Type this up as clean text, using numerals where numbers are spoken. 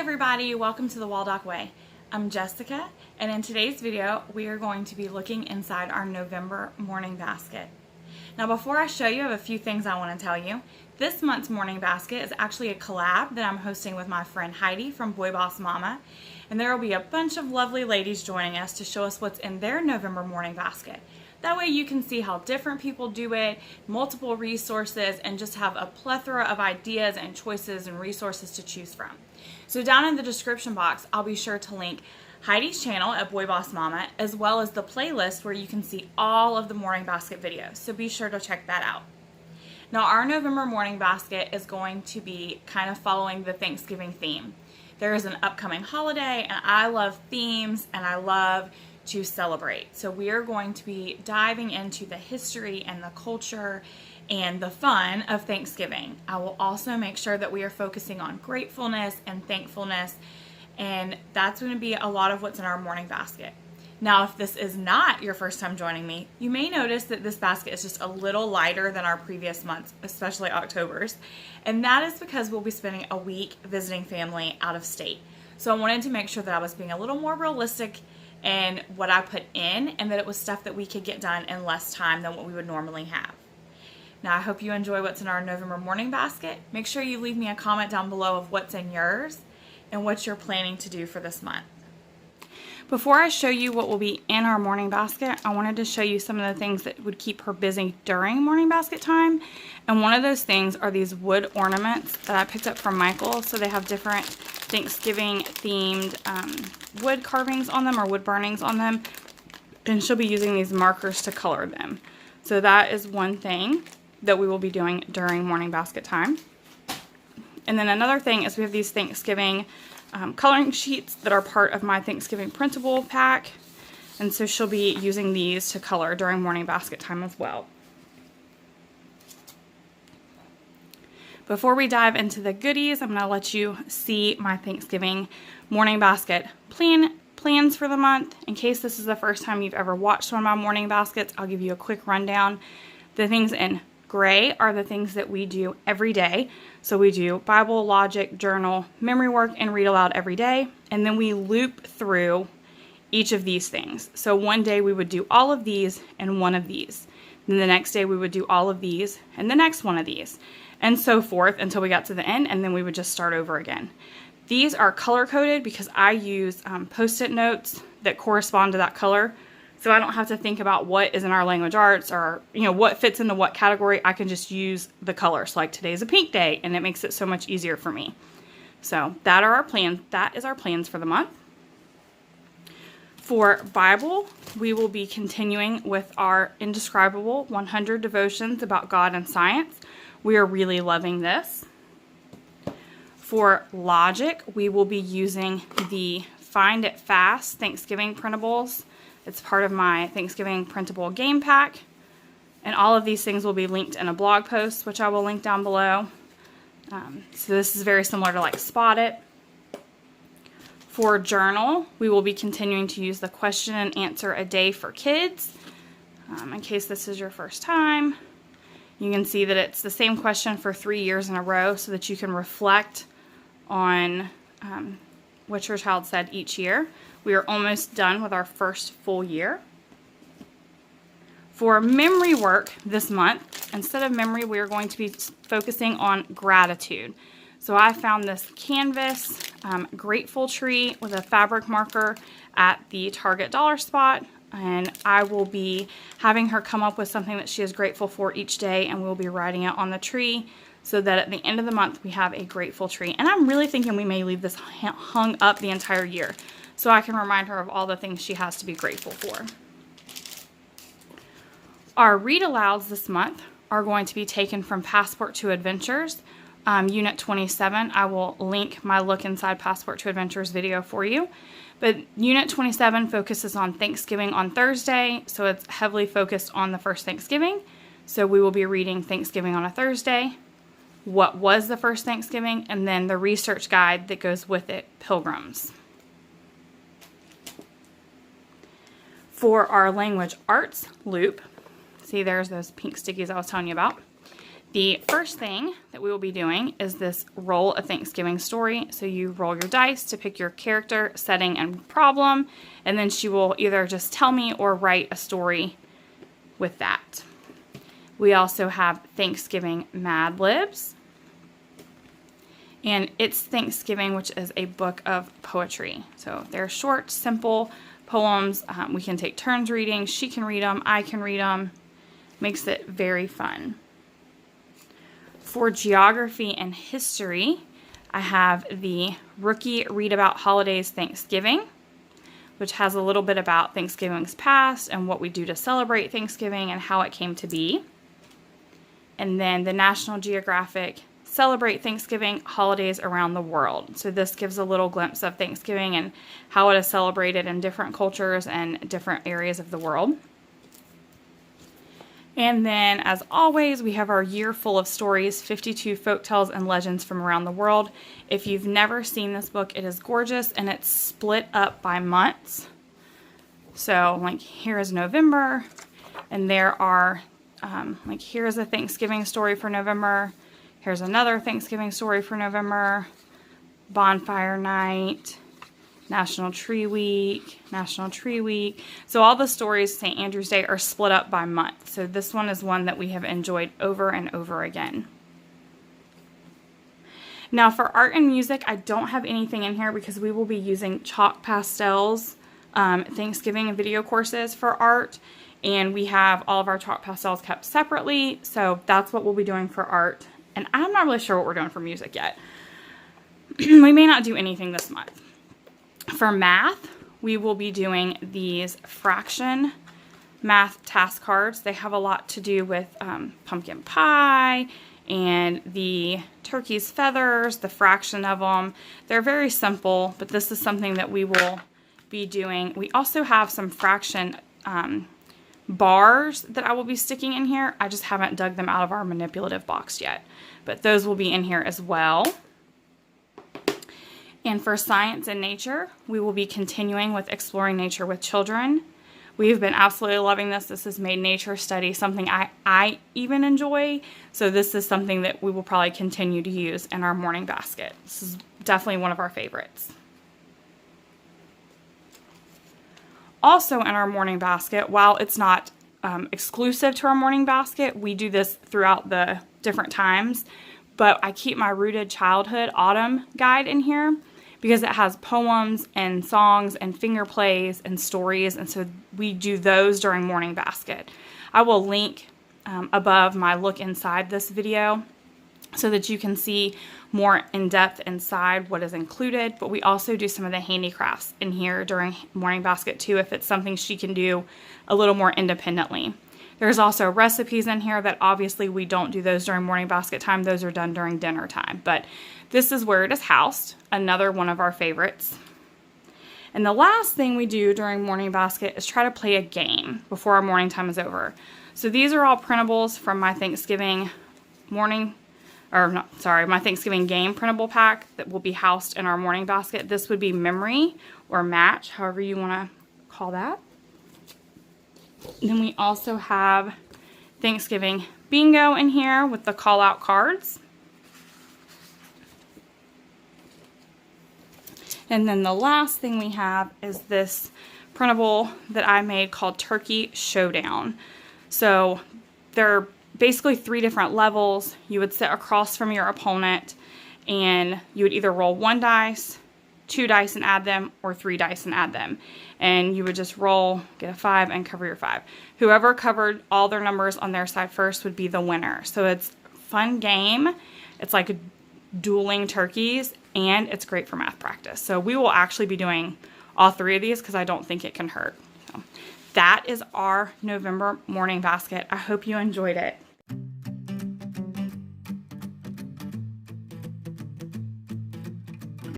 everybody, welcome to the Waldock Way. I'm Jessica, and in today's video we are going to be looking inside our November morning basket. Now before I show you, I have a few things I want to tell you. This month's morning basket is actually a collab that I'm hosting with my friend Heidi from Boy Boss Mama, and there will be a bunch of lovely ladies joining us to show us what's in their November morning basket. That way you can see how different people do it, multiple resources, and just have a plethora of ideas and choices and resources to choose from. So down in the description box, I'll be sure to link Heidi's channel at Boy Boss Mama, as well as the playlist where you can see all of the morning basket videos. So be sure to check that out. Now our November morning basket is going to be kind of following the Thanksgiving theme. There is an upcoming holiday, and I love themes and I love to celebrate. So we are going to be diving into the history and the culture and the fun of Thanksgiving. I will also make sure that we are focusing on gratefulness and thankfulness, and that's going to be a lot of what's in our morning basket. Now, if this is not your first time joining me, you may notice that this basket is just a little lighter than our previous months, especially October's, and that is because we'll be spending a week visiting family out of state. So I wanted to make sure that I was being a little more realistic in what I put in, and that it was stuff that we could get done in less time than what we would normally have. Now, I hope you enjoy what's in our November morning basket. Make sure you leave me a comment down below of what's in yours and what you're planning to do for this month. Before I show you what will be in our morning basket, I wanted to show you some of the things that would keep her busy during morning basket time. And one of those things are these wood ornaments that I picked up from Michael. So they have different Thanksgiving themed wood carvings on them, or wood burnings on them. And she'll be using these markers to color them. So that is one thing that we will be doing during morning basket time. And then another thing is we have these Thanksgiving coloring sheets that are part of my Thanksgiving printable pack, and so she'll be using these to color during morning basket time as well. Before we dive into the goodies, I'm going to let you see my Thanksgiving morning basket plans for the month. In case this is the first time you've ever watched one of my morning baskets, I'll give you a quick rundown. The things in gray are the things that we do every day. So we do Bible, logic, journal, memory work, and read aloud every day. And then we loop through each of these things. So one day we would do all of these and one of these. Then the next day we would do all of these and the next one of these. And so forth until we got to the end, and then we would just start over again. These are color-coded because I use Post-it notes that correspond to that color. So I don't have to think about what is in our language arts, or what fits into what category. I can just use the colors. Like today's a pink day, and it makes it so much easier for me. So that are our plans. That is our plans for the month. For Bible, we will be continuing with our indescribable 100 devotions about God and science. We are really loving this. For logic, we will be using the Find It Fast Thanksgiving printables. It's part of my Thanksgiving printable game pack. And all of these things will be linked in a blog post, which I will link down below. So this is very similar to like Spot It. For journal, we will be continuing to use the question and answer a day for kids. In case this is your first time, you can see that it's the same question for 3 years in a row, so that you can reflect on what your child said each year. We are almost done with our first full year. For memory work this month, instead of memory, we are going to be focusing on gratitude. So I found this canvas grateful tree with a fabric marker at the Target dollar spot, and I will be having her come up with something that she is grateful for each day, and we'll be writing it on the tree, so that at the end of the month we have a grateful tree. And I'm really thinking we may leave this hung up the entire year, so I can remind her of all the things she has to be grateful for. Our read alouds this month are going to be taken from Passport to Adventures, Unit 27. I will link my Look Inside Passport to Adventures video for you. But Unit 27 focuses on Thanksgiving on Thursday, so it's heavily focused on the first Thanksgiving. So we will be reading Thanksgiving on a Thursday, what was the first Thanksgiving, and then the research guide that goes with it, Pilgrims. For our language arts loop, see there's those pink stickies I was telling you about. The first thing that we will be doing is this roll a Thanksgiving story. So you roll your dice to pick your character, setting, and problem, and then she will either just tell me or write a story with that. We also have Thanksgiving Mad Libs, and It's Thanksgiving, which is a book of poetry. So they're short, simple poems. We can take turns reading. She can read them. I can read them. Makes it very fun. For geography and history, I have the Rookie Read About Holidays Thanksgiving, which has a little bit about Thanksgiving's past and what we do to celebrate Thanksgiving and how it came to be. And then the National Geographic Celebrate Thanksgiving Holidays Around the World. So this gives a little glimpse of Thanksgiving and how it is celebrated in different cultures and different areas of the world. And then, as always, we have our year full of stories, 52 folktales and legends from around the world. If you've never seen this book, it is gorgeous, and it's split up by months. So, like, here is November, and there are, like, here's a Thanksgiving story for November. Here's another Thanksgiving story for November. Bonfire Night. National Tree Week, National Tree Week. So all the stories St. Andrew's Day are split up by month. So this one is one that we have enjoyed over and over again. Now for art and music, I don't have anything in here because we will be using chalk pastels, Thanksgiving and video courses for art. And we have all of our chalk pastels kept separately. So that's what we'll be doing for art. And I'm not really sure what we're doing for music yet. We may not do anything this month. For math, we will be doing these fraction math task cards. They have a lot to do with pumpkin pie and the turkey's feathers, the fraction of them. They're very simple, but this is something that we will be doing. We also have some fraction bars that I will be sticking in here. I just haven't dug them out of our manipulative box yet, but those will be in here as well. And for science and nature, we will be continuing with exploring nature with children. We've been absolutely loving this. This has made nature study something I even enjoy. So this is something that we will probably continue to use in our morning basket. This is definitely one of our favorites. Also in our morning basket, while it's not exclusive to our morning basket, we do this throughout the different times. But I keep my Rooted Childhood Autumn guide in here because it has poems and songs and finger plays and stories, and so we do those during morning basket. I will link above my look inside this video so that you can see more in depth inside what is included, but we also do some of the handicrafts in here during morning basket too if it's something she can do a little more independently. There's also recipes in here that obviously we don't do those during morning basket time. Those are done during dinner time. But this is where it is housed. Another one of our favorites. And the last thing we do during morning basket is try to play a game before our morning time is over. So these are all printables from my Thanksgiving my Thanksgiving game printable pack that will be housed in our morning basket. This would be memory or match, however you want to call that. Then we also have Thanksgiving bingo in here with the call out cards. And then the last thing we have is this printable that I made called Turkey Showdown. So they're basically 3 different levels. You would sit across from your opponent and you would either roll 1 dice, 2 dice and add them, or 3 dice and add them. And you would just roll, get a 5, and cover your 5. Whoever covered all their numbers on their side first would be the winner. So it's a fun game. It's like dueling turkeys, and it's great for math practice. So we will actually be doing all 3 of these because I don't think it can hurt. So that is our November morning basket. I hope you enjoyed it.